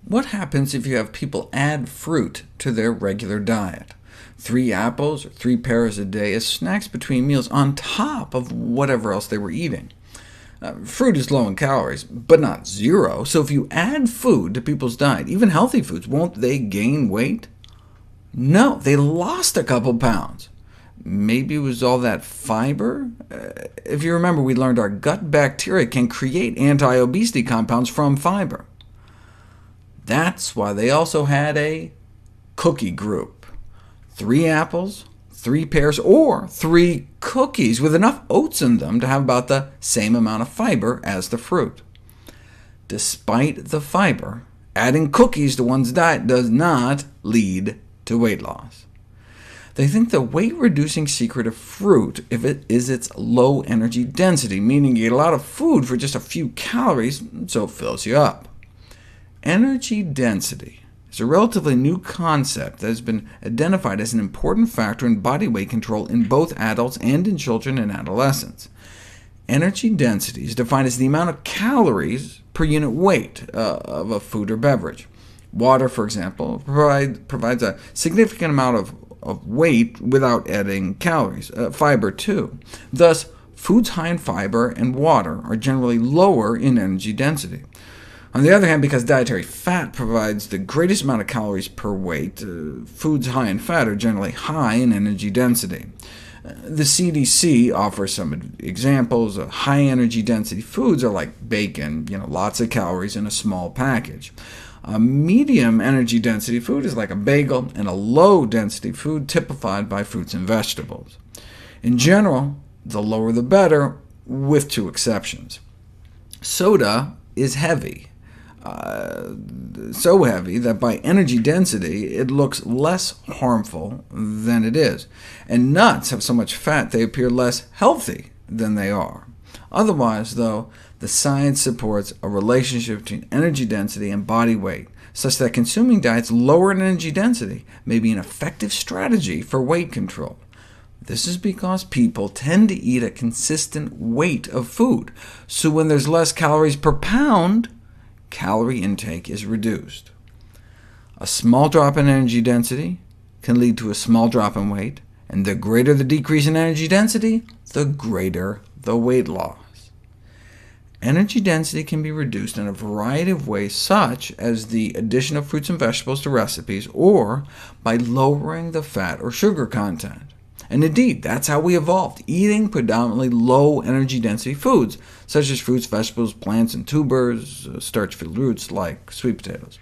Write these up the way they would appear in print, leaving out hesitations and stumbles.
What happens if you have people add fruit to their regular diet? 3 apples or 3 pears a day as snacks between meals on top of whatever else they were eating. Fruit is low in calories, but not zero, so if you add food to people's diet, even healthy foods, won't they gain weight? No, they lost a couple pounds. Maybe it was all that fiber? If you remember, we learned our gut bacteria can create anti-obesity compounds from fiber. That's why they also had a cookie group. 3 apples, 3 pears, or 3 cookies with enough oats in them to have about the same amount of fiber as the fruit. Despite the fiber, adding cookies to one's diet does not lead to weight loss. They think the weight-reducing secret of fruit is its low energy density, meaning you get a lot of food for just a few calories, so it fills you up. Energy density is a relatively new concept that has been identified as an important factor in body weight control in both adults and in children and adolescents. Energy density is defined as the amount of calories per unit weight of a food or beverage. Water, for example, provides a significant amount of weight without adding calories. Fiber, too. Thus, foods high in fiber and water are generally lower in energy density. On the other hand, because dietary fat provides the greatest amount of calories per weight, foods high in fat are generally high in energy density. The CDC offers some examples of high-energy density foods are like bacon, lots of calories in a small package. A medium energy density food is like a bagel, and a low-density food typified by fruits and vegetables. In general, the lower the better, with 2 exceptions. Soda is heavy. So heavy that by energy density it looks less harmful than it is, and nuts have so much fat they appear less healthy than they are. Otherwise, though, the science supports a relationship between energy density and body weight, such that consuming diets lower in energy density may be an effective strategy for weight control. This is because people tend to eat a consistent weight of food, so when there's less calories per pound, calorie intake is reduced. A small drop in energy density can lead to a small drop in weight, and the greater the decrease in energy density, the greater the weight loss. Energy density can be reduced in a variety of ways, such as the addition of fruits and vegetables to recipes, or by lowering the fat or sugar content. And indeed, that's how we evolved, eating predominantly low-energy density foods, such as fruits, vegetables, plants, and tubers, starch-filled roots like sweet potatoes.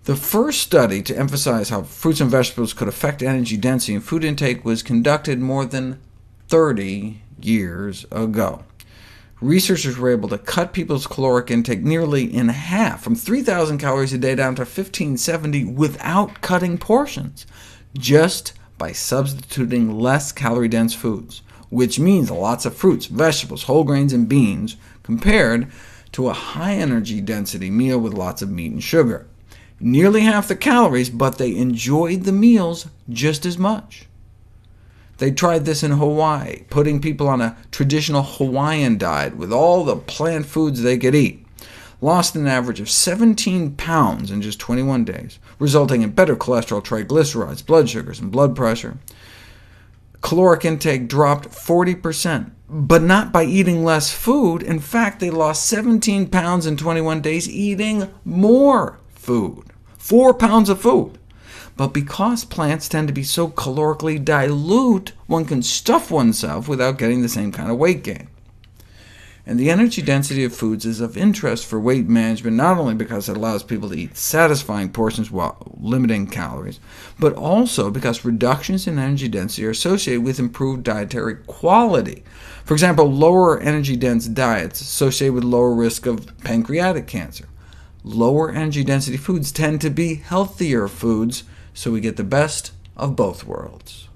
The first study to emphasize how fruits and vegetables could affect energy density and food intake was conducted more than 30 years ago. Researchers were able to cut people's caloric intake nearly in half, from 3,000 calories a day down to 1,570, without cutting portions, just by substituting less calorie-dense foods, which means lots of fruits, vegetables, whole grains, and beans, compared to a high-energy density meal with lots of meat and sugar. Nearly half the calories, but they enjoyed the meals just as much. They tried this in Hawaii, putting people on a traditional Hawaiian diet with all the plant foods they could eat. Lost an average of 17 pounds in just 21 days, resulting in better cholesterol, triglycerides, blood sugars, and blood pressure. Caloric intake dropped 40%, but not by eating less food. In fact, they lost 17 pounds in 21 days eating more food, 4 pounds of food. But because plants tend to be so calorically dilute, one can stuff oneself without getting the same kind of weight gain. And the energy density of foods is of interest for weight management, not only because it allows people to eat satisfying portions while limiting calories, but also because reductions in energy density are associated with improved dietary quality. For example, lower energy-dense diets associated with lower risk of pancreatic cancer. Lower energy density foods tend to be healthier foods, so we get the best of both worlds.